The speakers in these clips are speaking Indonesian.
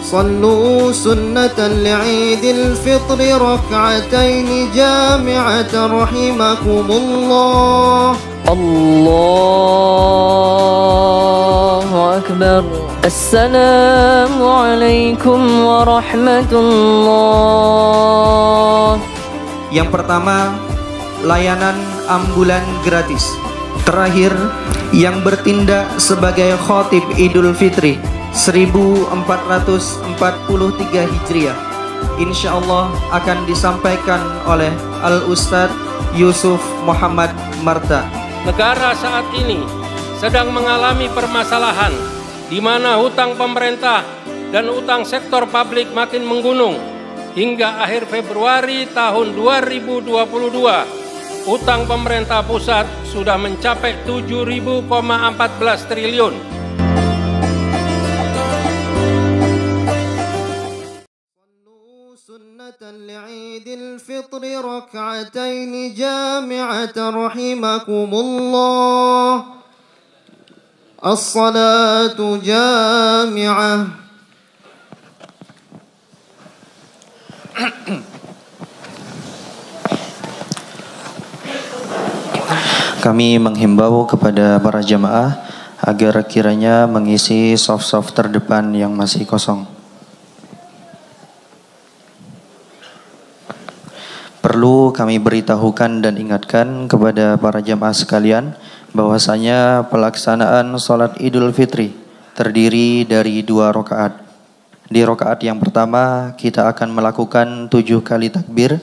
صلوا سنة لعيد الفطر ركعتين جامعة رحمكم الله. الله أكبر. السلام عليكم ورحمة الله. Yang pertama, layanan ambulan gratis. Terakhir, yang bertindak sebagai khatib Idul Fitri 1443 Hijriah, insyaallah akan disampaikan oleh Al-Ustadz Yusuf Muhammad Marta. Negara saat ini sedang mengalami permasalahan di mana hutang pemerintah dan hutang sektor publik makin menggunung. Hingga akhir Februari tahun 2022, hutang pemerintah pusat sudah mencapai 7.014 triliun. Sunnatan li'idil fitri rak'ataini jami'atan rahimakumullah. As-salatu jami'ah. Kami menghimbau kepada para jamaah agar kiranya mengisi saf-saf terdepan yang masih kosong. Perlu kami beritahukan dan ingatkan kepada para jamaah sekalian bahwasanya pelaksanaan sholat Idul Fitri terdiri dari 2 rakaat. Di rakaat yang pertama kita akan melakukan 7 kali takbir,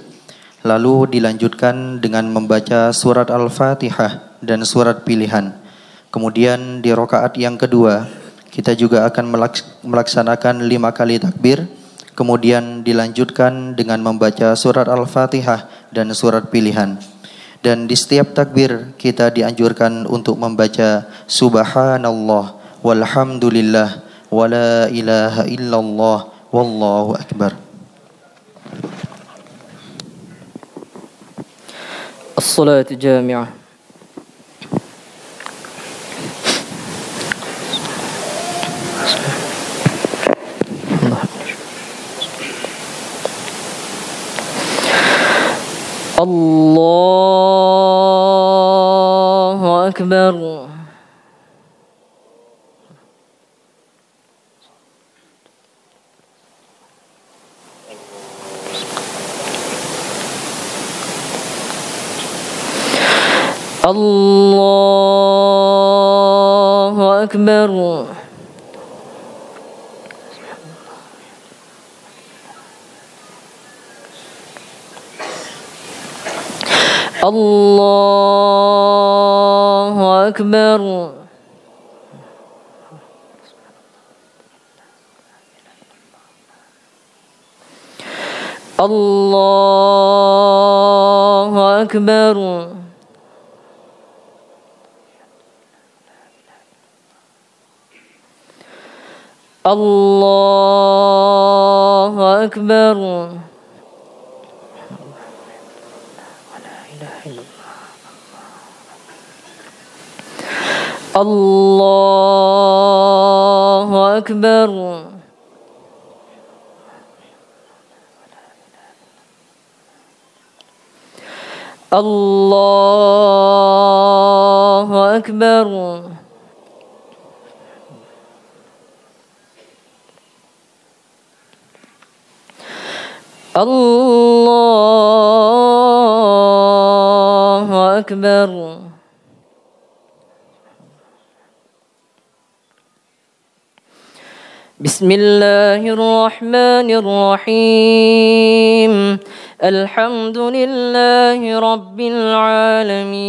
lalu dilanjutkan dengan membaca surat Al-Fatihah dan surat pilihan. Kemudian di rakaat yang kedua kita juga akan melaksanakan 5 kali takbir, kemudian dilanjutkan dengan membaca surat Al-Fatihah dan surat pilihan. Dan di setiap takbir kita dianjurkan untuk membaca Subhanallah walhamdulillah wala ilaha illallah wallahu akbar. As-salatu jami'ah. Allahu akbar. Allahu akbar. Allahu akbar. Allahu akbar. Allahu akbar. Allahu akbar. Allahu akbar. Allahu akbar. Bismillahirrahmanirrahim. Alhamdulillahi rabbil alamin.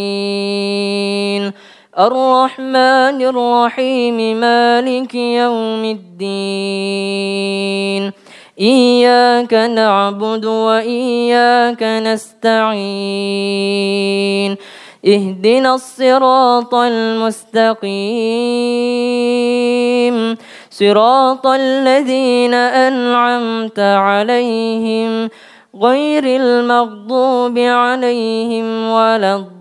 Ar-Rahmanir-Rahim. Maliki yaumiddin. Iyyaka na'budu wa iyyaka nasta'in. Ihdinas siratal mustaqim. Siratal ladzina an'amta 'alaihim ghairil maghdubi 'alaihim waladdallin.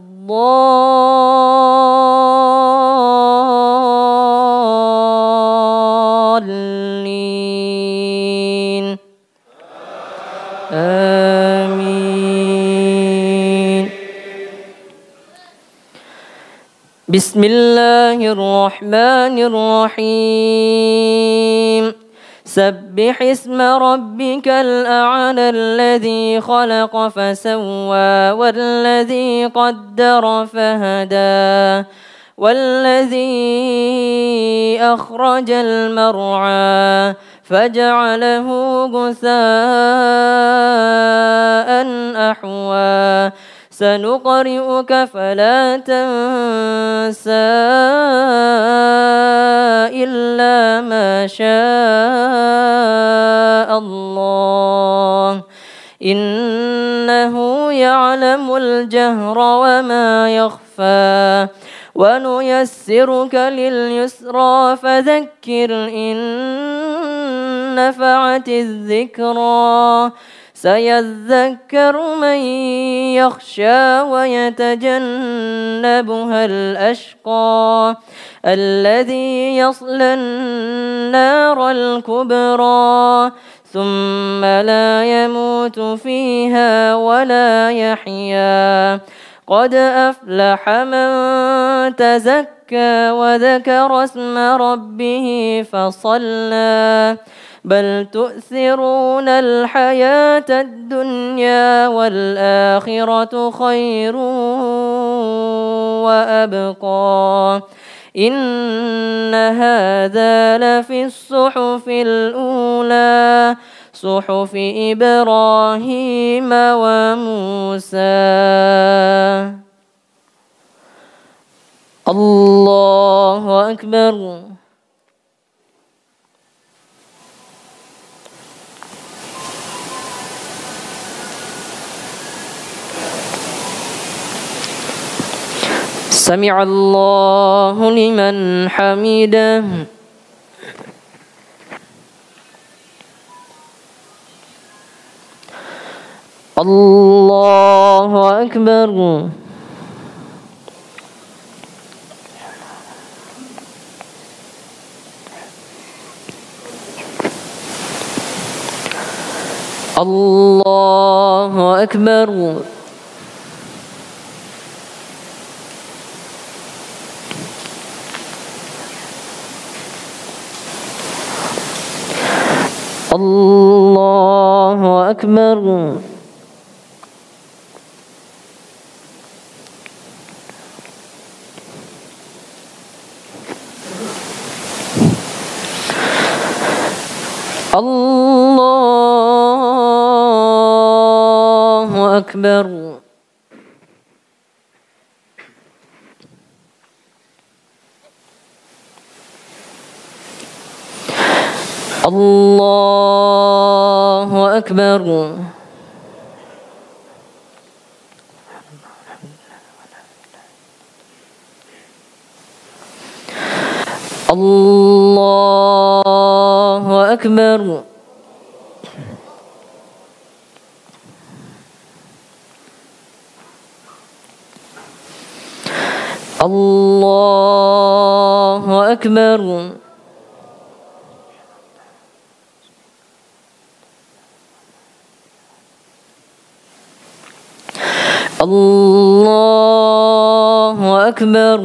بسم الله الرحمن الرحيم سبح اسم ربك الأعلى الذي خلق فسوى والذي قدر فهدى والذي أخرج المرعى فجعله غثاء أحوى سنقرئك فلا تنسى إلا ما شاء الله إنه يعلم الجهر وما يخفى ونيسرك لليسرى فذكر إن نفعت الذكرى سيذكر من يخشى ويتجنبها الأشقى الذي يصلى النار الكبرى ثم لا يموت فيها ولا يحيا قد أفلح من تزكى وذكر اسم ربه فصلى بل تؤثرون الحياة الدنيا والآخرة خير وأبقى إن هذا لفي الصحف الأولى صحف إبراهيم وموسى. الله أكبر. سمع الله لمن حمده. الله أكبر. الله أكبر. الله أكبر. الله أكبر. الله أكبر. الله أكبر. الله أكبر. الله أكبر.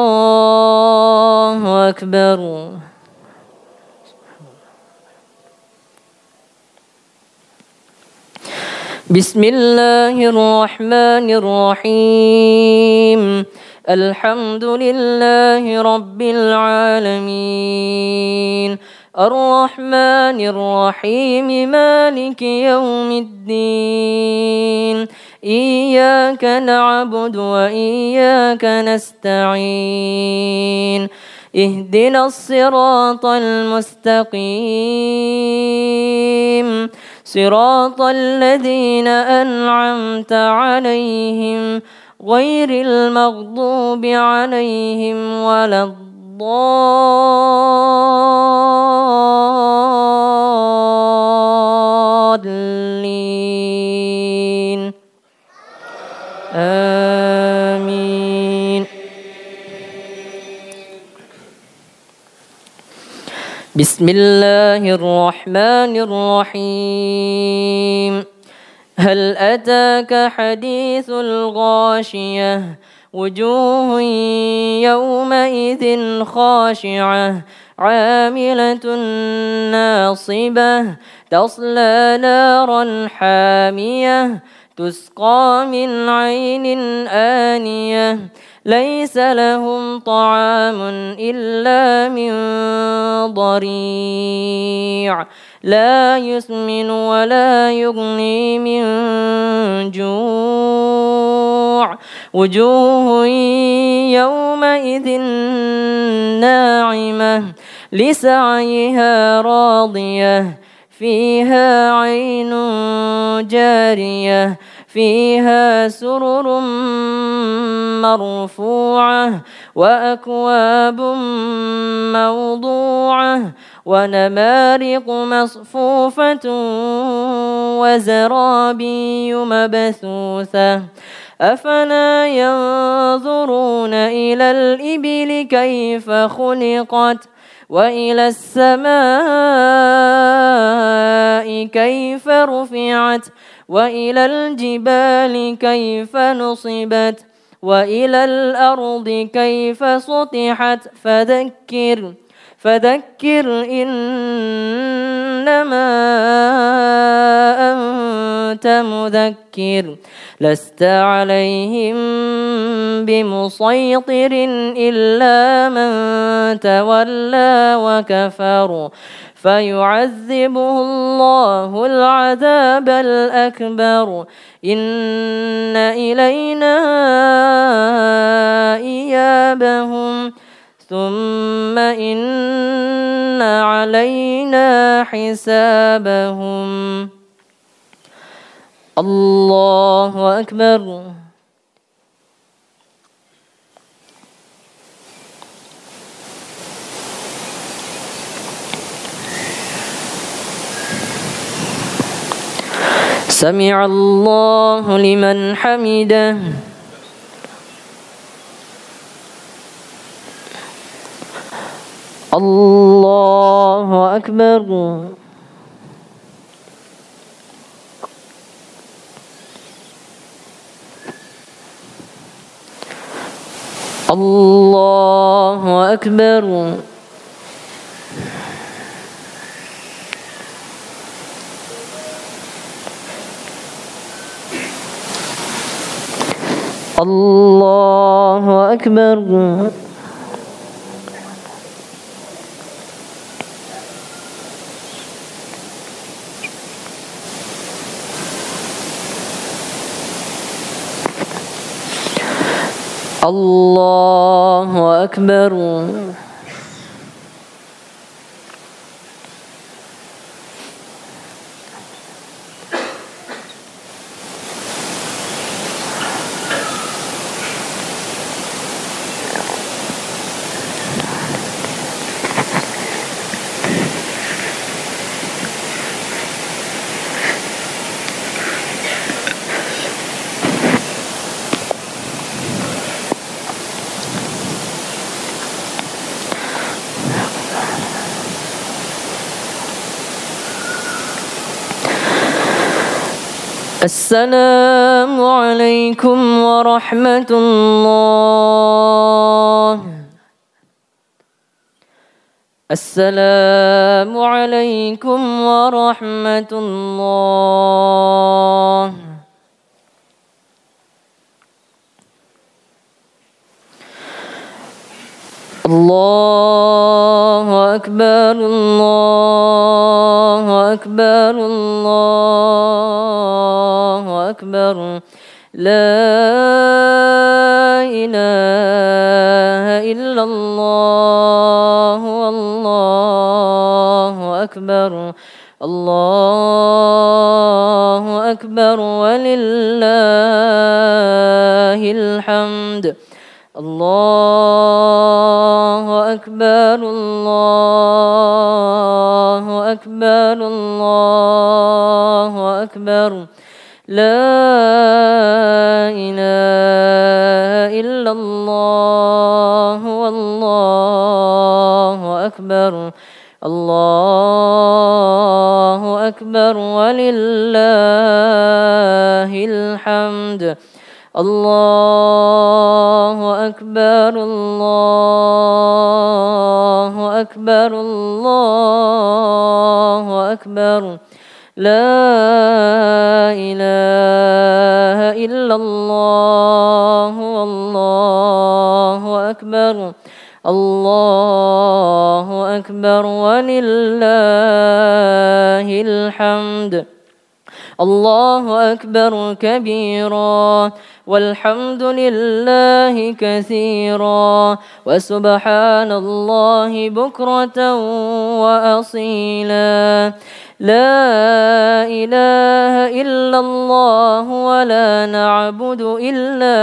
الله أكبر. بسم الله الرحمن الرحيم الحمد لله رب العالمين الرحمن الرحيم مالك يوم الدين إياك نعبد وإياك نستعين اهدنا الصراط المستقيم صراط الذين أنعمت عليهم غير المغضوب عليهم ولا الضالين آمين. بسم الله الرحمن الرحيم هل أتاك حديث الغاشية وجوه يومئذ خاشعة عاملة ناصبة تصلى نارا حامية تسقى من عين آنية ليس لهم طعام إلا من ضريع لا يسمن ولا يغني من جوع وجوه يومئذ ناعمة لسعيها راضية فيها عين جارية فيها سرر مرفوعة وأكواب موضوعة ونمارق مصفوفة وزرابي مبثوثة أفلا ينظرون إلى الإبل كيف خلقت وإلى السماء كيف رفعت وإلى الجبال كيف نصبت وإلى الأرض كيف سطحت فذكر إنما أنت مذكر لست عليهم بمسيطر إلا من تولى وكفر فيعذبه الله العذاب الأكبر إن إلينا إيابهم ثم إن علينا حسابهم الله أكبر سمع الله لمن حمده الله أكبر الله أكبر الله أكبر الله أكبر السلام عليكم ورحمة الله. السلام عليكم ورحمة الله. الله أكبر الله أكبر الله أكبر لا إله إلا الله والله أكبر الله أكبر ولله الحمد. الله أكبر الله أكبر الله أكبر لا إله إلا الله والله أكبر الله أكبر ولله الحمد الله أكبر الله أكبر الله أكبر لا إله إلا الله والله أكبر الله أكبر ولله الحمد الله أكبر كبيرا والحمد لله كثيرا وسبحان الله بكرة وأصيلا لا إله إلا الله ولا نعبد إلا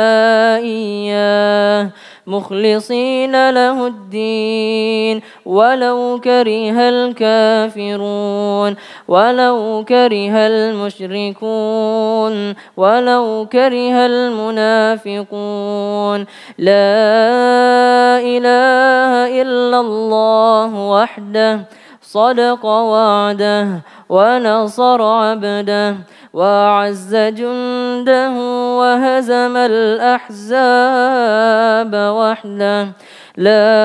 إياه مخلصين له الدين ولو كره الكافرون ولو كره المشركون ولو كره المنافقون لا إله إلا الله وحده صدق وعده ونصر عبده وأعز جنده وهزم الأحزاب وحده لا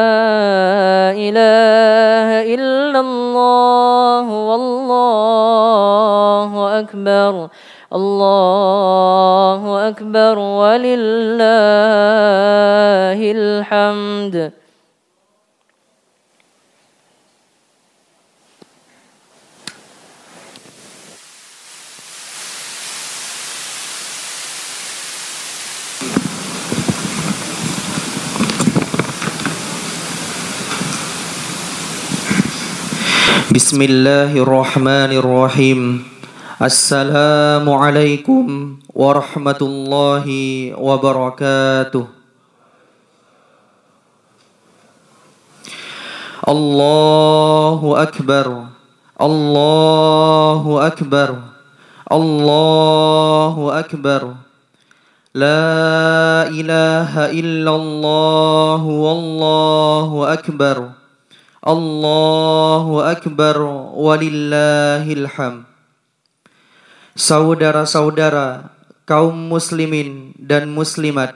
إله إلا الله والله أكبر الله أكبر ولله الحمد. Bismillahirrahmanirrahim. Assalamualaikum warahmatullahi wabarakatuh. Allahu akbar. Allahu akbar. Allahu akbar. La ilaha illallah wallahu akbar. Allahu akbar walillahil hamd. Saudara-saudara kaum muslimin dan muslimat,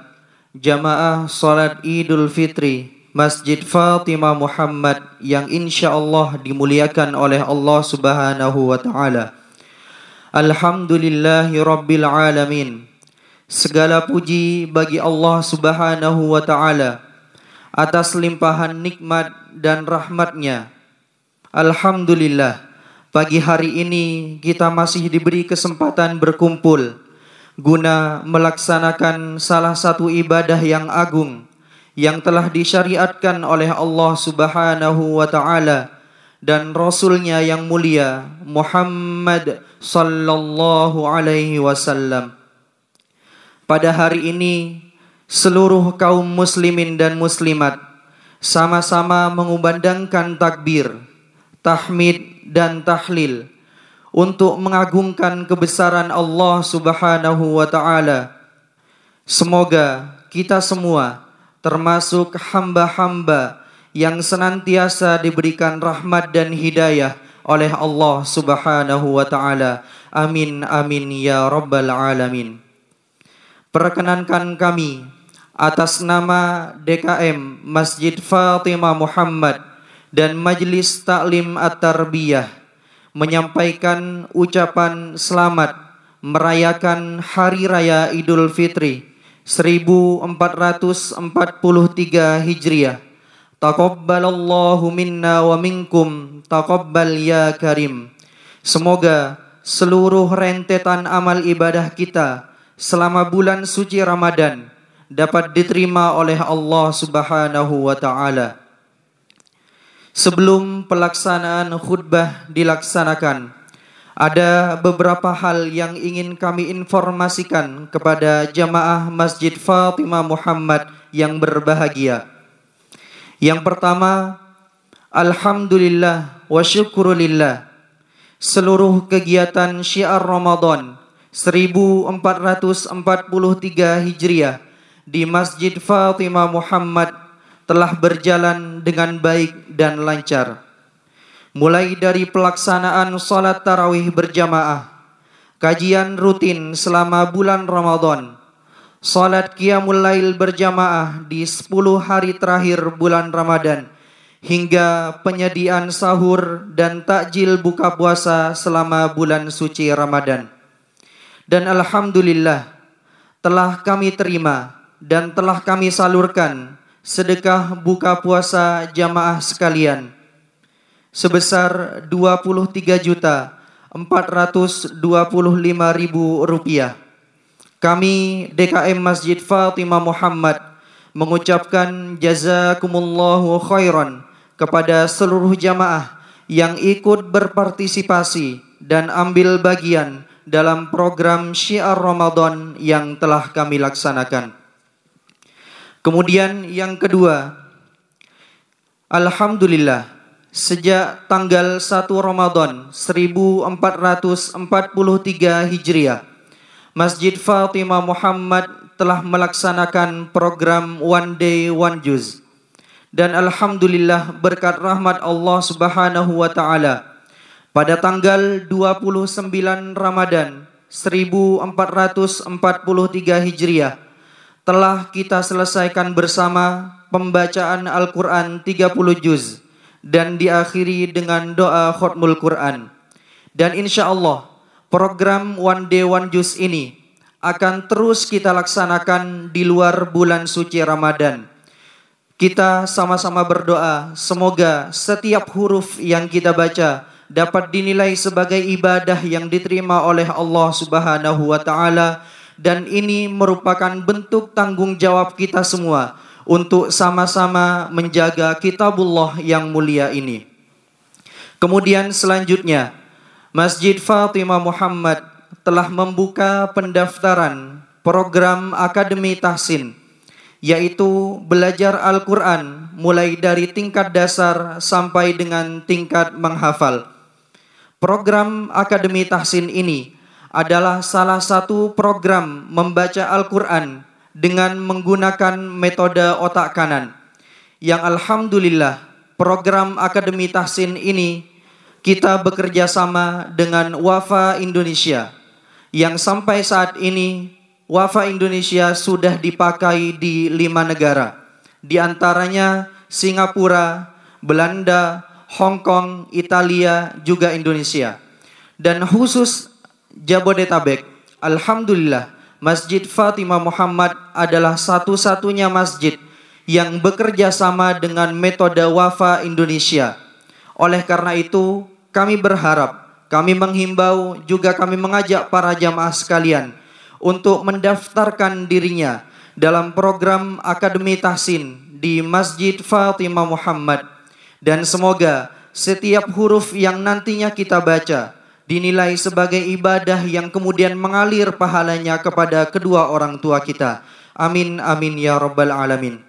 jamaah salat Idul Fitri Masjid Fatimah Muhammad yang insyaallah dimuliakan oleh Allah Subhanahu wa taala. Alhamdulillahi rabbil alamin. Segala puji bagi Allah Subhanahu wa taala atas limpahan nikmat dan rahmatnya. Alhamdulillah, pagi hari ini kita masih diberi kesempatan berkumpul guna melaksanakan salah satu ibadah yang agung yang telah disyariatkan oleh Allah Subhanahu wa taala dan Rasulnya yang mulia Muhammad sallallahu alaihi wasallam. Pada hari ini seluruh kaum muslimin dan muslimat sama-sama mengumandangkan takbir, tahmid dan tahlil untuk mengagungkan kebesaran Allah Subhanahu wa taala. Semoga kita semua termasuk hamba-hamba yang senantiasa diberikan rahmat dan hidayah oleh Allah Subhanahu wa taala. Amin amin ya rabbal alamin. Perkenankan kami atas nama DKM Masjid Fatimah Muhammad dan Majelis Taklim At-Tarbiyah menyampaikan ucapan selamat merayakan Hari Raya Idul Fitri 1443 Hijriah. Taqabbalallahu minna wa minkum taqabbal ya karim. Semoga seluruh rentetan amal ibadah kita selama bulan suci Ramadan dapat diterima oleh Allah Subhanahu wa taala. Sebelum pelaksanaan khutbah dilaksanakan, ada beberapa hal yang ingin kami informasikan kepada jamaah Masjid Fatimah Muhammad yang berbahagia. Yang pertama, alhamdulillah wa syukurulillah, seluruh kegiatan syiar Ramadan 1443 Hijriah di Masjid Fatimah Muhammad telah berjalan dengan baik dan lancar. mulai dari pelaksanaan salat tarawih berjamaah, kajian rutin selama bulan Ramadan, salat qiyamul lail berjamaah di 10 hari terakhir bulan Ramadan, hingga penyediaan sahur dan takjil buka puasa selama bulan suci Ramadan. Dan alhamdulillah telah kami terima dan telah kami salurkan sedekah buka puasa jamaah sekalian sebesar Rp23.425.000. Kami DKM Masjid Fatimah Muhammad mengucapkan jazakumullahu khairan kepada seluruh jamaah yang ikut berpartisipasi dan ambil bagian dalam program Syiar Ramadan yang telah kami laksanakan. Kemudian yang kedua, alhamdulillah sejak tanggal 1 Ramadan 1443 Hijriah, Masjid Fatimah Muhammad telah melaksanakan program One Day One Juz. Dan alhamdulillah berkat rahmat Allah Subhanahu wa taala, pada tanggal 29 Ramadan 1443 Hijriah telah kita selesaikan bersama pembacaan Al-Quran 30 juz dan diakhiri dengan doa khutmul Quran. Dan insya Allah program One Day One Juz ini akan terus kita laksanakan di luar bulan suci Ramadan. Kita sama-sama berdoa semoga setiap huruf yang kita baca dapat dinilai sebagai ibadah yang diterima oleh Allah Subhanahu wa taala, dan ini merupakan bentuk tanggung jawab kita semua untuk sama-sama menjaga kitabullah yang mulia ini. Kemudian selanjutnya, Masjid Fatimah Muhammad telah membuka pendaftaran program Akademi Tahsin, yaitu belajar Al-Quran mulai dari tingkat dasar sampai dengan tingkat menghafal. Program Akademi Tahsin ini adalah salah satu program membaca Al-Quran dengan menggunakan metode otak kanan, yang alhamdulillah program Akademi Tahsin ini kita bekerja sama dengan Wafa Indonesia, yang sampai saat ini Wafa Indonesia sudah dipakai di 5 negara, di antaranya Singapura, Belanda, Hong Kong, Italia, juga Indonesia. Dan khusus Jabodetabek, alhamdulillah Masjid Fatimah Muhammad adalah satu-satunya masjid yang bekerja sama dengan metode Wafa Indonesia. Oleh karena itu, kami berharap, kami menghimbau, juga kami mengajak para jamaah sekalian untuk mendaftarkan dirinya dalam program Akademi Tahsin di Masjid Fatimah Muhammad. Dan semoga setiap huruf yang nantinya kita baca dinilai sebagai ibadah yang kemudian mengalir pahalanya kepada kedua orang tua kita. Amin, amin ya rabbal alamin.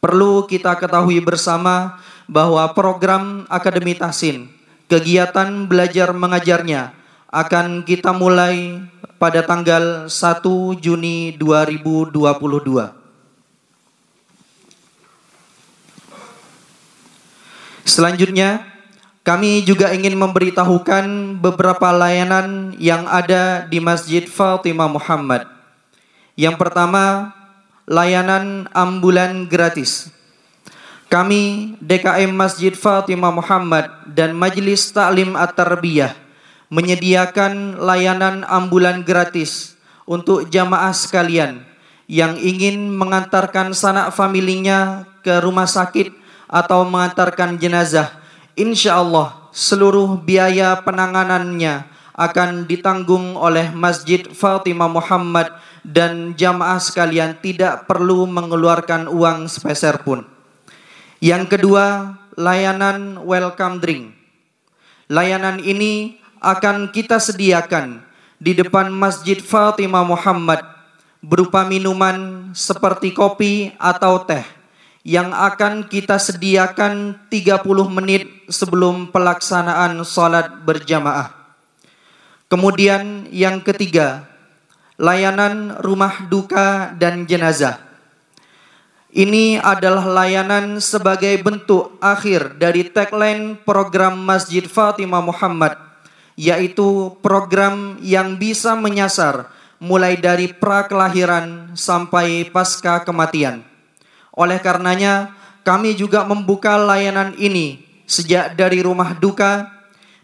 Perlu kita ketahui bersama bahwa program Akademi Tahsin, kegiatan belajar mengajarnya akan kita mulai pada tanggal 1 Juni 2022. Selanjutnya, kami juga ingin memberitahukan beberapa layanan yang ada di Masjid Fatimah Muhammad. Yang pertama, layanan ambulan gratis. Kami DKM Masjid Fatimah Muhammad dan Majelis Ta'lim At-Tarbiyah menyediakan layanan ambulan gratis untuk jamaah sekalian yang ingin mengantarkan sanak familinya ke rumah sakit atau mengantarkan jenazah. Insya Allah seluruh biaya penanganannya akan ditanggung oleh Masjid Fatimah Muhammad dan jamaah sekalian tidak perlu mengeluarkan uang sepeser pun. Yang kedua, layanan welcome drink. Layanan ini akan kita sediakan di depan Masjid Fatimah Muhammad berupa minuman seperti kopi atau teh yang akan kita sediakan 30 menit sebelum pelaksanaan salat berjamaah. Kemudian yang ketiga, layanan rumah duka dan jenazah. Ini adalah layanan sebagai bentuk akhir dari tagline program Masjid Fatimah Muhammad, yaitu program yang bisa menyasar mulai dari prakelahiran sampai pasca kematian. Oleh karenanya, kami juga membuka layanan ini sejak dari rumah duka,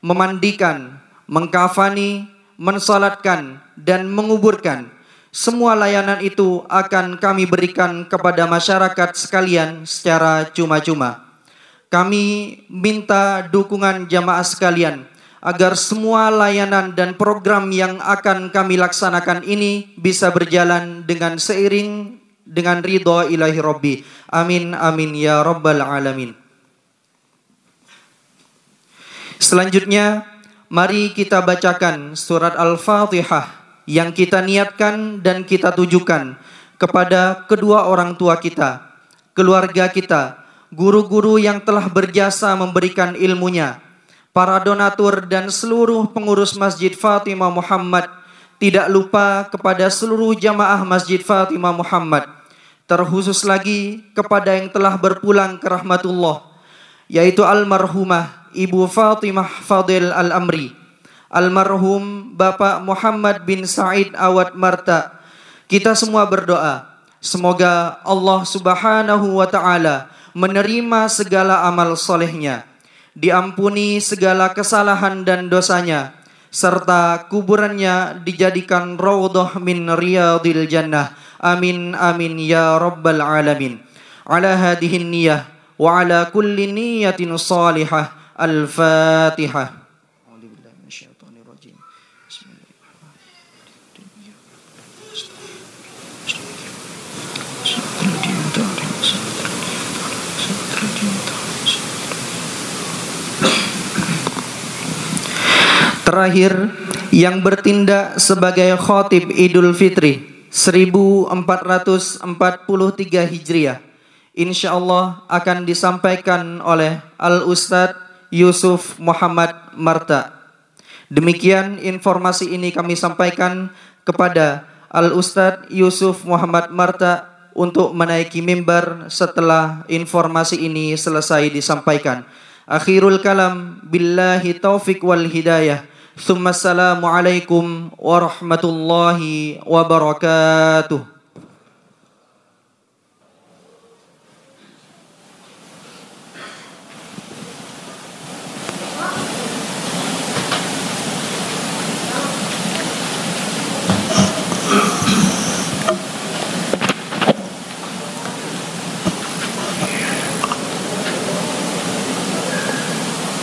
memandikan, mengkafani, mensalatkan, dan menguburkan. Semua layanan itu akan kami berikan kepada masyarakat sekalian secara cuma-cuma. Kami minta dukungan jamaah sekalian agar semua layanan dan program yang akan kami laksanakan ini bisa berjalan dengan seiring dengan ridha ilahi Rabbi. Amin amin ya rabbal alamin. Selanjutnya, mari kita bacakan surat Al-Fatihah yang kita niatkan dan kita tujukan kepada kedua orang tua kita, keluarga kita, guru-guru yang telah berjasa memberikan ilmunya, para donatur dan seluruh pengurus Masjid Fatimah Muhammad, tidak lupa kepada seluruh jamaah Masjid Fatimah Muhammad, terkhusus lagi kepada yang telah berpulang ke rahmatullah, yaitu almarhumah Ibu Fatimah Fadil Al-Amri, almarhum Bapak Muhammad bin Said Awad Marta. Kita semua berdoa, semoga Allah Subhanahu wa Ta'ala menerima segala amal solehnya, diampuni segala kesalahan dan dosanya, serta kuburannya dijadikan raudhah min riyadil jannah. Amin amin ya rabbal alamin. Ala hadihin niyah wa ala kulli niyatin salihah. Al-Fatihah. Terakhir, yang bertindak sebagai khatib Idul Fitri 1443 Hijriah, insyaallah akan disampaikan oleh Al-Ustadz Yusuf Muhammad Marta. Demikian informasi ini kami sampaikan kepada Al-Ustadz Yusuf Muhammad Marta untuk menaiki mimbar setelah informasi ini selesai disampaikan. Akhirul kalam, billahi taufik wal hidayah. Assalamualaikum warahmatullahi wabarakatuh.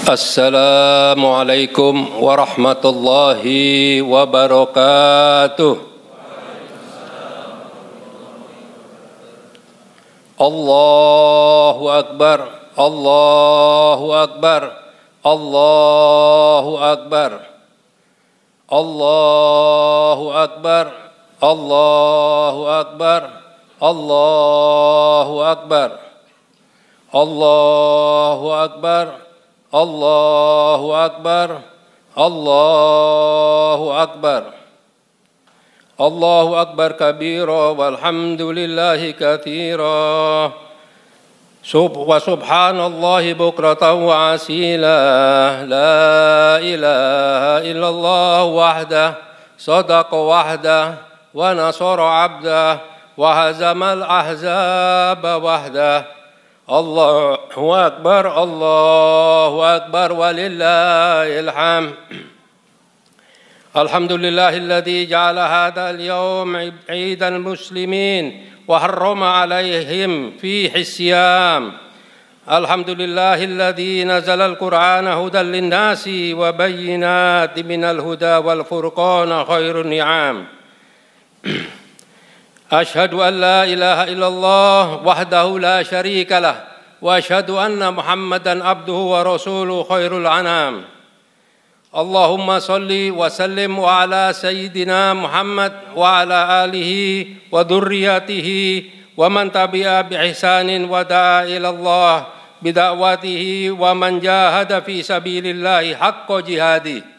Assalamualaikum warahmatullahi wabarakatuh. Allahu Akbar, Allahu Akbar, Allahu Akbar, Allahu Akbar, Allahu Akbar, Allahu Akbar, Allahu Akbar, Allahu Akbar, Allahu Akbar, Allahu Akbar kabira walhamdulillahi katsira wa subhanallahi bukratan wa asila. La ilaha illallah wahdah sadaqa wahdah wa nasara abdah wa hazamal ahzaba wahdah. Allahu Akbar, Allahu Akbar, walillahil hamd. Alhamdulillahilladzi ja'ala hadzal yawm 'idal muslimin wa harrama 'alaihim fihi as-siyam. Alhamdulillahilladzi nazala al-Qur'ana hudan lin-nasi wa bayyinatin minal huda wal furqana khairun ni'am. أشهد أن لا إله إلا الله وحده لا شريك له وأشهد أن محمدا عبده ورسوله خير الأنام. اللهم صل وسلم على سيدنا محمد وعلى آله وذريته ومن تبع بإحسان ودعا إلى الله بدعوته ومن جاهد في سبيل الله حق جهاده.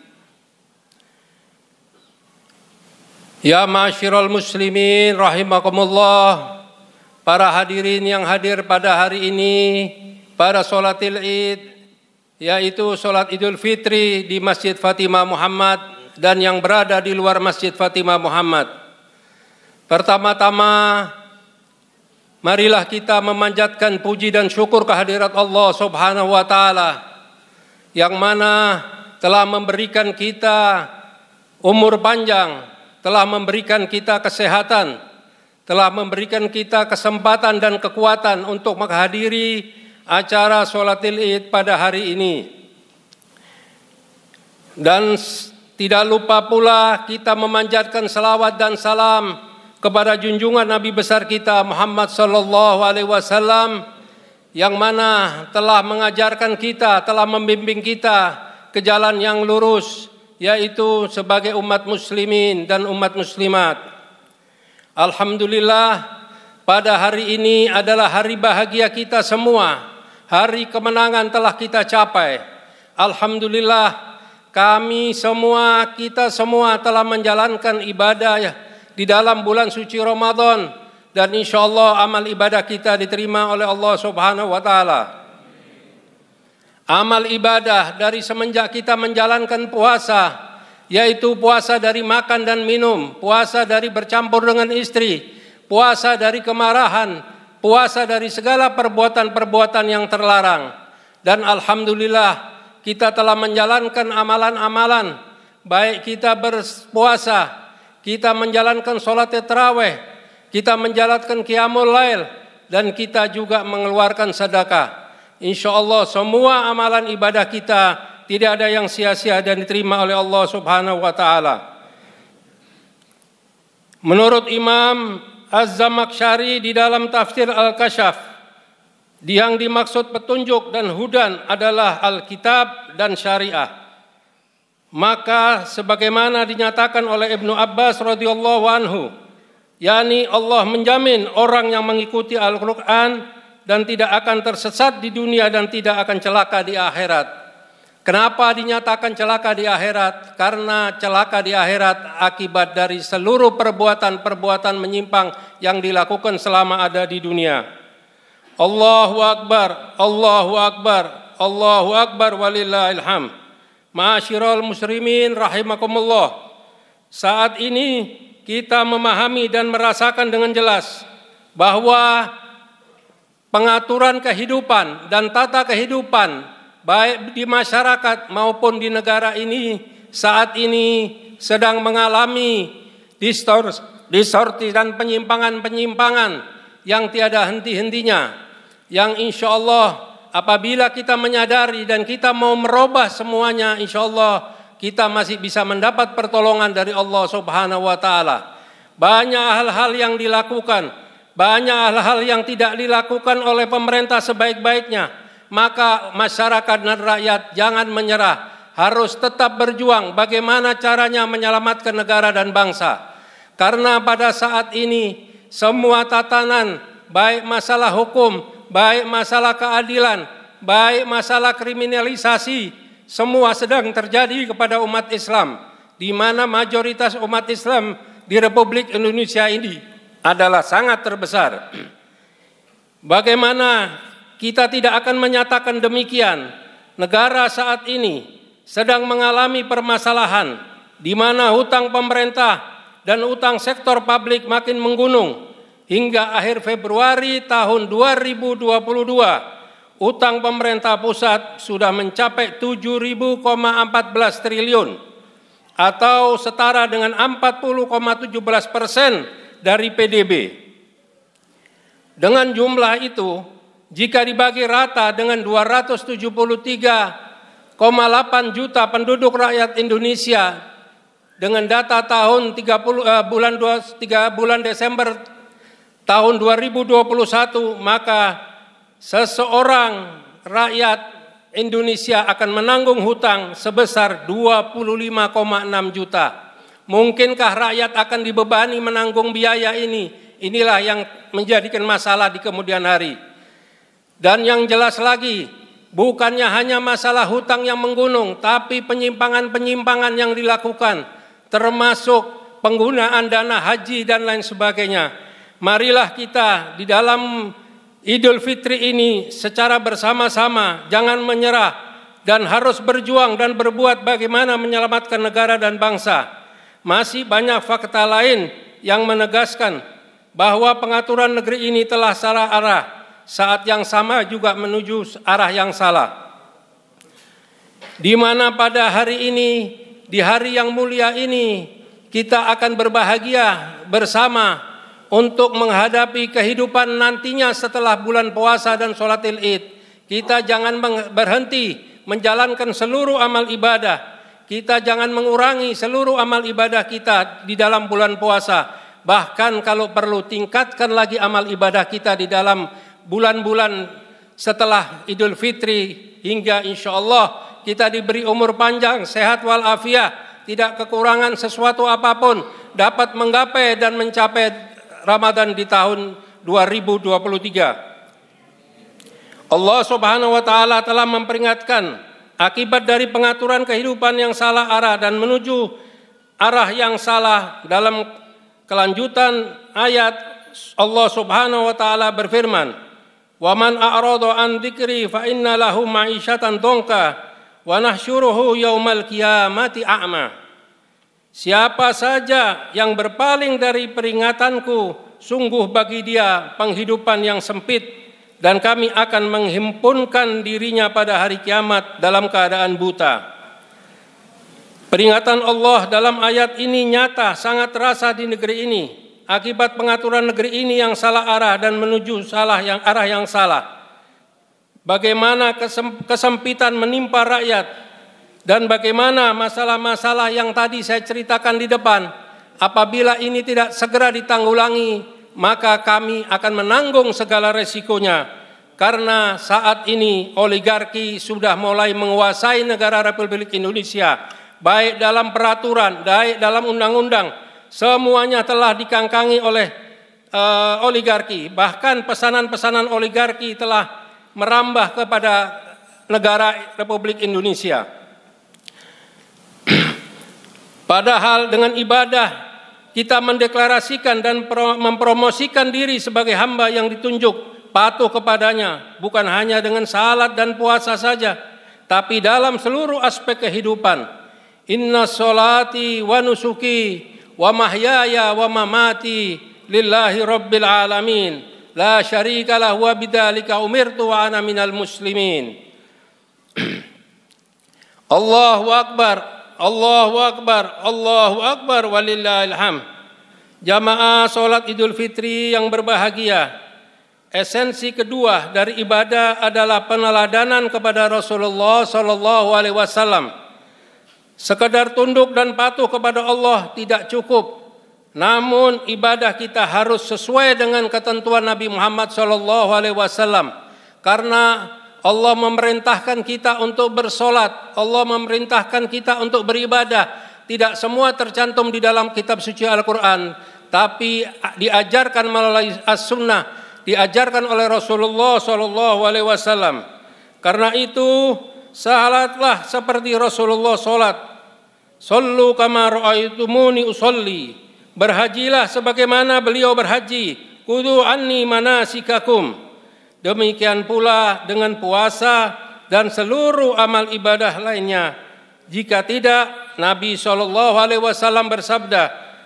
Ya ma'asyiral muslimin rahimakumullah, para hadirin yang hadir pada hari ini pada sholatil Id, yaitu sholat Idul Fitri di Masjid Fatimah Muhammad dan yang berada di luar Masjid Fatimah Muhammad. Pertama-tama, marilah kita memanjatkan puji dan syukur kehadirat Allah Subhanahu wa Ta'ala, yang mana telah memberikan kita umur panjang, telah memberikan kita kesehatan, telah memberikan kita kesempatan dan kekuatan untuk menghadiri acara sholatil Id pada hari ini. Dan tidak lupa pula kita memanjatkan selawat dan salam kepada junjungan Nabi besar kita Muhammad sallallahu alaihi wasallam, yang mana telah mengajarkan kita, telah membimbing kita ke jalan yang lurus, yaitu sebagai umat muslimin dan umat muslimat. Alhamdulillah, pada hari ini adalah hari bahagia kita semua. Hari kemenangan telah kita capai. Alhamdulillah, kita semua telah menjalankan ibadah di dalam bulan suci Ramadan, dan insya Allah amal ibadah kita diterima oleh Allah Subhanahu wa Ta'ala. Amal ibadah dari semenjak kita menjalankan puasa, yaitu puasa dari makan dan minum, puasa dari bercampur dengan istri, puasa dari kemarahan, puasa dari segala perbuatan-perbuatan yang terlarang. Dan alhamdulillah, kita telah menjalankan amalan-amalan, baik kita berpuasa, kita menjalankan sholat tarawih, kita menjalankan qiyamul lail, dan kita juga mengeluarkan sedekah. Insya Allah semua amalan ibadah kita tidak ada yang sia-sia dan diterima oleh Allah Subhanahu wa Ta'ala. Menurut Imam Az-Zamakhsyari di dalam tafsir Al-Kasyaf, yang dimaksud petunjuk dan hudan adalah Alkitab dan syariah. Maka sebagaimana dinyatakan oleh Ibnu Abbas radhiyallahu anhu, yakni Allah menjamin orang yang mengikuti Al-Quran dan tidak akan tersesat di dunia dan tidak akan celaka di akhirat. Kenapa dinyatakan celaka di akhirat? Karena celaka di akhirat akibat dari seluruh perbuatan-perbuatan menyimpang yang dilakukan selama ada di dunia. Allahu Akbar, Allahu Akbar, Allahu Akbar walillahil hamd. Ma'asyiral muslimin rahimakumullah. Saat ini kita memahami dan merasakan dengan jelas bahwa pengaturan kehidupan dan tata kehidupan baik di masyarakat maupun di negara ini saat ini sedang mengalami distorsi dan penyimpangan-penyimpangan yang tiada henti-hentinya, yang insya Allah apabila kita menyadari dan kita mau merubah semuanya, insya Allah kita masih bisa mendapat pertolongan dari Allah Subhanahu wa Ta'ala. Banyak hal-hal yang dilakukan, banyak hal-hal yang tidak dilakukan oleh pemerintah sebaik-baiknya. Maka masyarakat dan rakyat jangan menyerah, harus tetap berjuang bagaimana caranya menyelamatkan negara dan bangsa. Karena pada saat ini semua tatanan, baik masalah hukum, baik masalah keadilan, baik masalah kriminalisasi, semua sedang terjadi kepada umat Islam, di mana mayoritas umat Islam di Republik Indonesia ini adalah sangat terbesar. Bagaimana kita tidak akan menyatakan demikian? Negara saat ini sedang mengalami permasalahan di mana hutang pemerintah dan hutang sektor publik makin menggunung. Hingga akhir Februari tahun 2022, hutang pemerintah pusat sudah mencapai 7.014 triliun atau setara dengan 40,17% dari PDB. Dengan jumlah itu, jika dibagi rata dengan 273,8 juta penduduk rakyat Indonesia dengan data tahun 3 bulan Desember tahun 2021, maka seseorang rakyat Indonesia akan menanggung hutang sebesar 25,6 juta. Mungkinkah rakyat akan dibebani menanggung biaya ini? Inilah yang menjadikan masalah di kemudian hari. Dan yang jelas lagi, bukannya hanya masalah hutang yang menggunung, tapi penyimpangan-penyimpangan yang dilakukan, termasuk penggunaan dana haji dan lain sebagainya. marilah kita di dalam Idul Fitri ini secara bersama-sama, jangan menyerah dan harus berjuang dan berbuat bagaimana menyelamatkan negara dan bangsa. Masih banyak fakta lain yang menegaskan bahwa pengaturan negeri ini telah salah arah, saat yang sama juga menuju arah yang salah. Di mana pada hari ini, di hari yang mulia ini, kita akan berbahagia bersama untuk menghadapi kehidupan nantinya setelah bulan puasa dan sholat Id. Kita jangan berhenti menjalankan seluruh amal ibadah. Kita jangan mengurangi seluruh amal ibadah kita di dalam bulan puasa. Bahkan kalau perlu tingkatkan lagi amal ibadah kita di dalam bulan-bulan setelah Idul Fitri, hingga insya Allah kita diberi umur panjang, sehat walafiat, tidak kekurangan sesuatu apapun, dapat menggapai dan mencapai Ramadan di tahun 2023. Allah Subhanahu wa taala telah memperingatkan akibat dari pengaturan kehidupan yang salah arah dan menuju arah yang salah. Dalam kelanjutan ayat, Allah Subhanahu wa taala berfirman, "Wa man a'rada an dzikri fa inna lahu ma'isyatan dongka wa nahsyuruhu yaumal qiyamati a'ma." Siapa saja yang berpaling dari peringatanku, sungguh bagi dia penghidupan yang sempit, dan kami akan menghimpunkan dirinya pada hari kiamat dalam keadaan buta. Peringatan Allah dalam ayat ini nyata, sangat terasa di negeri ini. Akibat pengaturan negeri ini yang salah arah dan menuju arah yang salah. Bagaimana kesempitan menimpa rakyat, dan bagaimana masalah-masalah yang tadi saya ceritakan di depan, apabila ini tidak segera ditanggulangi, maka kami akan menanggung segala resikonya. Karena saat ini oligarki sudah mulai menguasai negara Republik Indonesia, baik dalam peraturan, baik dalam undang-undang, semuanya telah dikangkangi oleh oligarki. Bahkan pesanan-pesanan oligarki telah merambah kepada negara Republik Indonesia. Padahal dengan ibadah kita mendeklarasikan dan mempromosikan diri sebagai hamba yang ditunjuk patuh kepadanya, bukan hanya dengan salat dan puasa saja, tapi dalam seluruh aspek kehidupan. Inna sholati wa nusuki wa mahyaya wa mamati lillahi rabbil alamin, la syarika lahu wa bidzalika umirtu wa ana minal muslimin. Allahu akbar. Allahu akbar, Allahu akbar, walillahil hamd. Jamaah salat Idul Fitri yang berbahagia, esensi kedua dari ibadah adalah peneladanan kepada Rasulullah sallallahu alaihi wasallam. Sekedar tunduk dan patuh kepada Allah tidak cukup, namun ibadah kita harus sesuai dengan ketentuan Nabi Muhammad sallallahu alaihi wasallam. Karena Allah memerintahkan kita untuk bersolat, Allah memerintahkan kita untuk beribadah. Tidak semua tercantum di dalam kitab suci Al-Quran, tapi diajarkan melalui as-sunnah, diajarkan oleh Rasulullah SAW. Karena itu, salatlah seperti Rasulullah solat. Sallu kama ra'aitumuni usolli. Berhajilah sebagaimana beliau berhaji. Kudu anni manasikakum. Demikian pula dengan puasa dan seluruh amal ibadah lainnya. Jika tidak, Nabi SAW bersabda,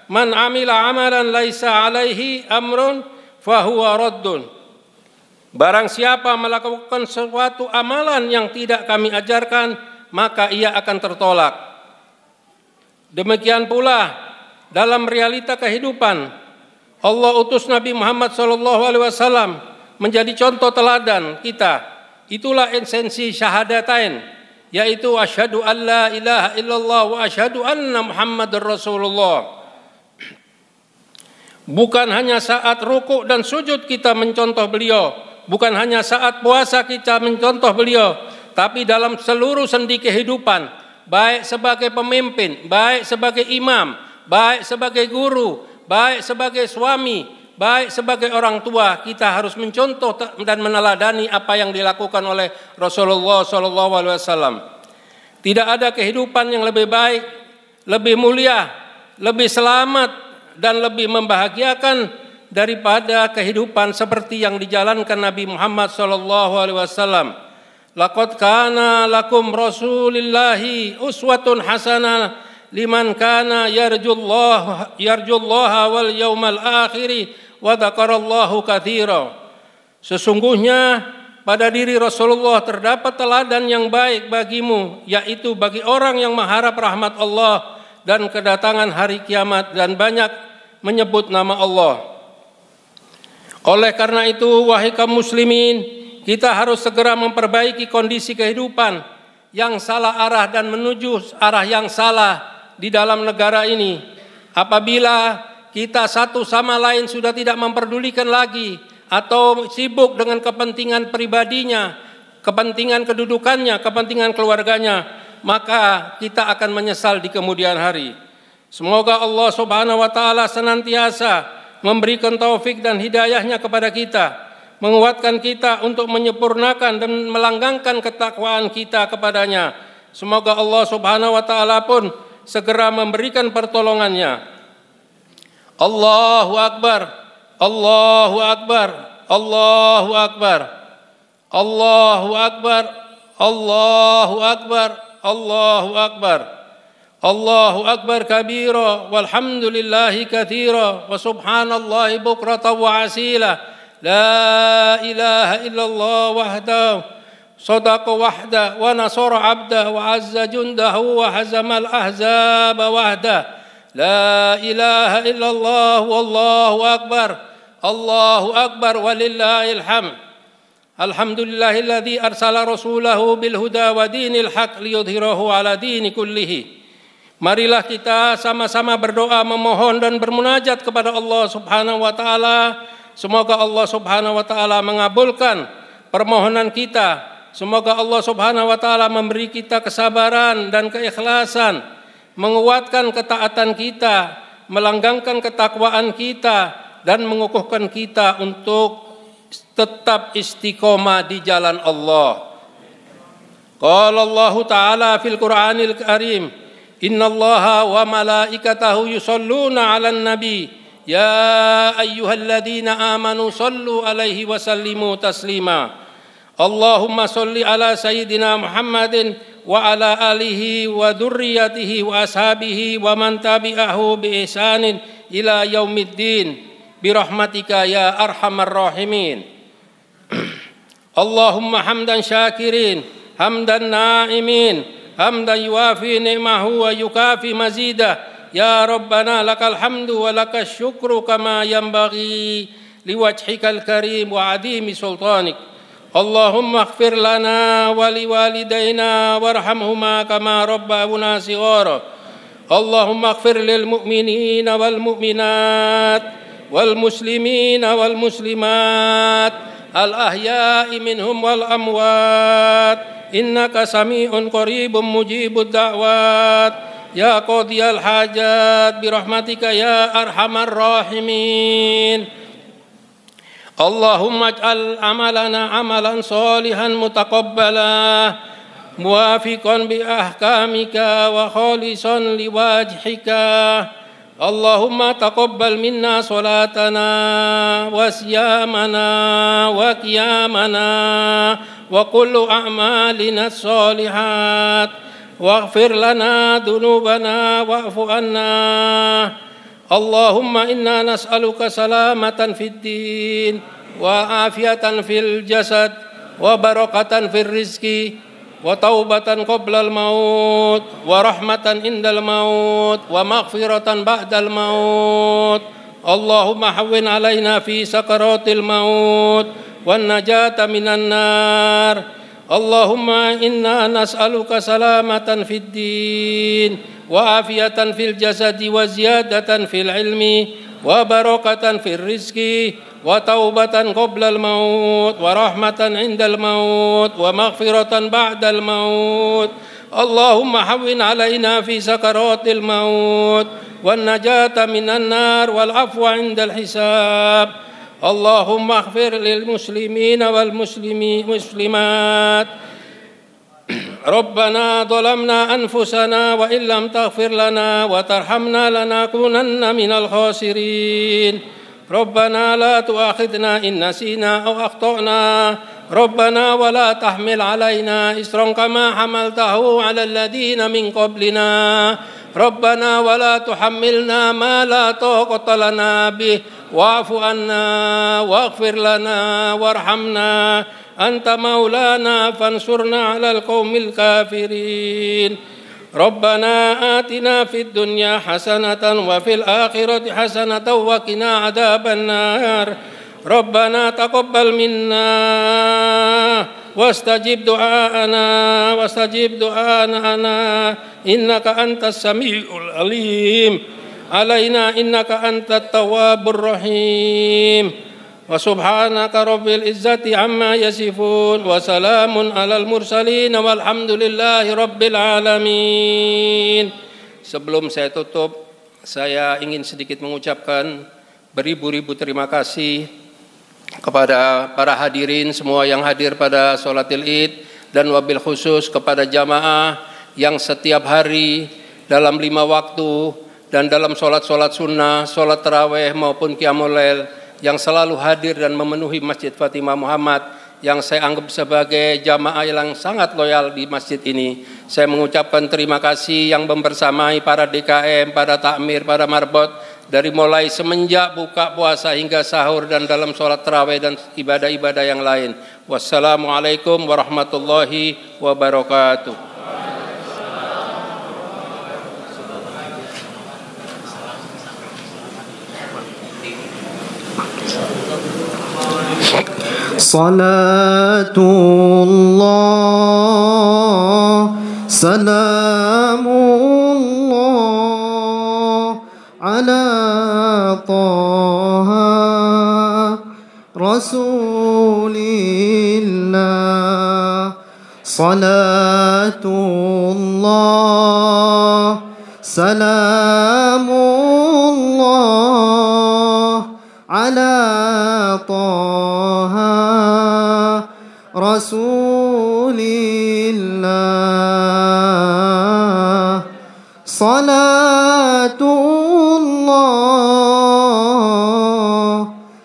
"Man amila amalan laisa alaihi amrun fahuwa raddun." Barang siapa melakukan suatu amalan yang tidak kami ajarkan, maka ia akan tertolak. Demikian pula dalam realita kehidupan, Allah utus Nabi Muhammad SAW menjadi contoh teladan kita. Itulah esensi syahadatain, yaitu asyhadu an la ilaha illallah wa asyhadu anna Muhammadar Rasulullah. Bukan hanya saat rukuk dan sujud kita mencontoh beliau, bukan hanya saat puasa kita mencontoh beliau, tapi dalam seluruh sendi kehidupan, baik sebagai pemimpin, baik sebagai imam, baik sebagai guru, baik sebagai suami, baik sebagai orang tua, kita harus mencontoh dan meneladani apa yang dilakukan oleh Rasulullah SAW. Tidak ada kehidupan yang lebih baik, lebih mulia, lebih selamat, dan lebih membahagiakan daripada kehidupan seperti yang dijalankan Nabi Muhammad SAW. Laqad kana lakum rasulillahi uswatun hasanah liman kana yarjullaha wal yawmal akhiri wa dzakarallahu katsira. Sesungguhnya pada diri Rasulullah terdapat teladan yang baik bagimu, yaitu bagi orang yang mengharap rahmat Allah dan kedatangan hari kiamat dan banyak menyebut nama Allah. Oleh karena itu, wahai kaum muslimin, kita harus segera memperbaiki kondisi kehidupan yang salah arah dan menuju arah yang salah di dalam negara ini. Apabila kita satu sama lain sudah tidak memperdulikan lagi atau sibuk dengan kepentingan pribadinya, kepentingan kedudukannya, kepentingan keluarganya, maka kita akan menyesal di kemudian hari. Semoga Allah Subhanahu wa taala senantiasa memberikan taufik dan hidayahnya kepada kita, menguatkan kita untuk menyempurnakan dan melanggengkan ketakwaan kita kepadanya. Semoga Allah Subhanahu wa taala pun segera memberikan pertolongannya. Allahu Akbar, Allahu Akbar, Allahu Akbar, Allahu Akbar, Allahu Akbar, Allahu Akbar, Allahu Akbar kabira, walhamdulillahi katsira, wa subhanallahi bukratan wa asila. La ilaha illallah wahdahu sadaqa wahda wa nasara abda wa azza jundahu wa hazamal ahzaba wahda. La ilaha illallah wallahu akbar. Allahu akbar walillahil hamd. Alhamdulillahilladzi arsala rasulahu bil huda wa dinil haq liyudhhirahu ala dini kullihi. Marilah kita sama-sama berdoa, memohon dan bermunajat kepada Allah Subhanahu wa taala. Semoga Allah Subhanahu wa taala mengabulkan permohonan kita. Semoga Allah Subhanahu wa taala memberi kita kesabaran dan keikhlasan, menguatkan ketaatan kita, melanggengkan ketakwaan kita dan mengukuhkan kita untuk tetap istiqomah di jalan Allah. Qala Allah taala fil Qur'anil Karim, innallaha wa malaikatahu yusholluna 'alan nabi. Ya ayyuhalladzina amanu sallu alaihi wa sallimu taslima. Allahumma salli ala sayyidina Muhammadin wa ala alihi wa dzurriyyatihi wa ashabihi wa man tabi'ahu bi ihsanin ila yaumiddin birahmatika ya arhamar rahimin. Allahumma hamdan syakirin, hamdan na'imin, hamdan yuafi ni'mahu wa yukafi mazidah. Ya Rabbana lakal hamdu wa lakas syukru kama yanbaghi liwajhikal karim wa adimi sultanik. Allahumma ighfir lana wa liwalidayna warhamhuma kama rabbawna shighara. Allahumma ighfir lil mu'minina wal mu'minat wal muslimina wal muslimat al ahya'i minhum wal amwat innaka sami'un qaribun mujibud da'wat. Ya qadiyal hajat birahmatika ya arhamar rahimin. Allahumma ij'al amalana amalan salihan mutaqabbala muwafiqan bi ahkamika wa khalisan liwajhika. Allahumma taqabbal minna salatana wa siyamana wa qiyamana wa kullu a'malina salihat. Waghfir lana dhunubana wa'fu anna. Allahumma inna nas'aluka salamatan fid din wa afiatan fil jasad wa barakatan fil rizki wa taubatan qoblal maut wa rahmatan indal maut wa maghfiratan ba'dal maut. Allahumma hawwin alaina fi sakaratil maut wan najata minan nar. Allahumma inna nas'aluka salamatan fid din wa afiyatan fil jasadi wa ziyadatan fil ilmi wa barakatan fil rizki wa taubatan qoblal maut wa rahmatan indal maut wa maghfiratan ba'dal maut. Allahumma hawwin alaina fi sakaratil maut wan najata minan nar wal afwa indal hisab. Allahumma ighfir lil muslimina wal muslimat. Rabbana dhalamna anfusana wa illam taghfir lana wa tarhamna lanakunanna minal khasirin. ربنا لا تؤاخذنا إن نسينا أو أخطأنا ربنا ولا تحمل علينا إصرا كما حملته على الذين من قبلنا ربنا ولا تحملنا ما لا طاقة لنا به واعف عنا واغفر لنا وارحمنا أنت مولانا فانصرنا على القوم الكافرين ربنا آتنا في الدنيا حسنة وفي الآخرة حسنة وقنا عذاب النار ربنا تقبل منا واستجب دعاءنا إنك أنت السميع العليم علينا إنك أنت التواب الرحيم وسبحانك رب العزة عما يصفون وسلام على المرسلين والحمد لله رب العالمين. Sebelum saya tutup, saya ingin sedikit mengucapkan beribu-ribu terima kasih kepada para hadirin semua yang hadir pada sholatil Id dan wabil khusus kepada jamaah yang setiap hari dalam 5 waktu dan dalam sholat-sholat sunnah, sholat tarawih maupun qiyamul lail yang selalu hadir dan memenuhi Masjid Fatimah Muhammad yang saya anggap sebagai jamaah yang sangat loyal di masjid ini. Saya mengucapkan terima kasih yang membersamai para DKM, para takmir, para marbot dari mulai semenjak buka puasa hingga sahur dan dalam sholat tarawih dan ibadah-ibadah yang lain. Wassalamualaikum warahmatullahi wabarakatuh. Salatullah Salamullah Ala Taha Rasulillah Salatullah Salamullah Ala Taha Rasulillah Salatullah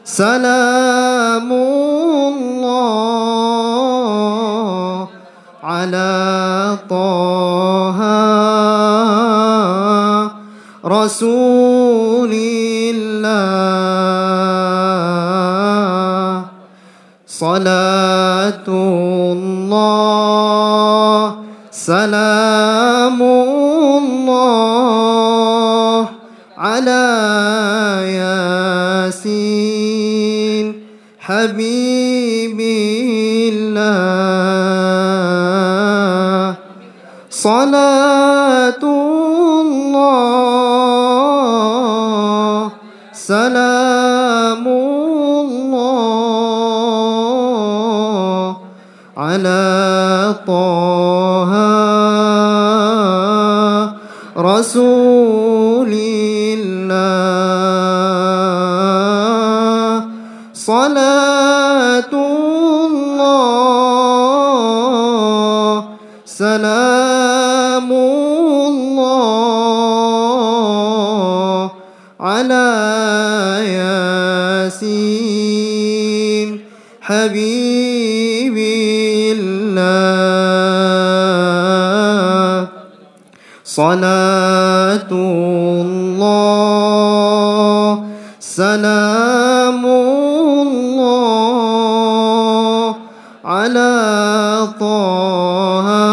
Salamullah Ala Taha Rasulillah Salatullah Salamullah Ala Yasin Habibillah Salatullah Salamullah Ala Taha Rasulillah Salatullah Salamullah Ala Yasin Habibillah Salatullah Salamullah Ala Taha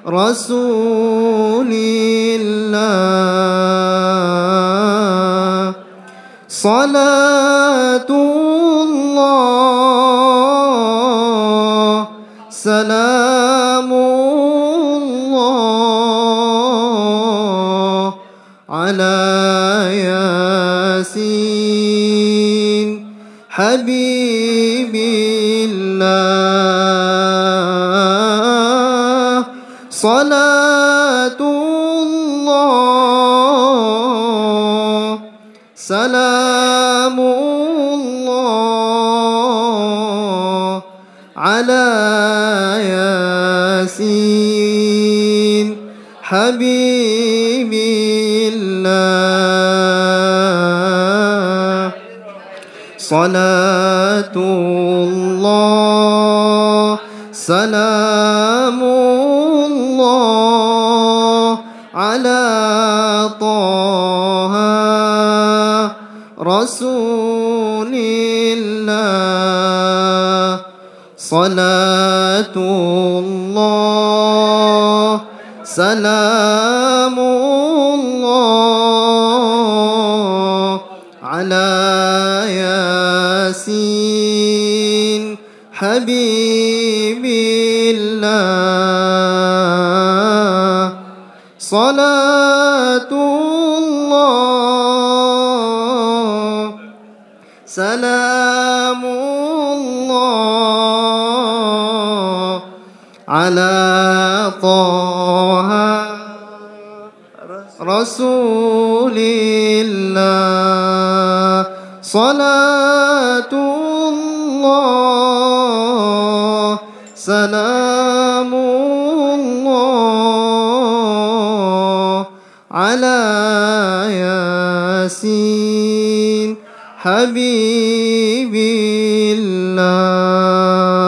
Rasulillah Salatullah Salamullah Ala Yasin Habibillah Salatullah Salamullah Ala Yasin Habibillah صلاة الله سلام الله على طه رسول الله صلاة الله سلام الله على ياسين حبيب الله صلاة الله سلام الله على طه رسول الله صلاة الله سلام الله على ياسين حبيب الله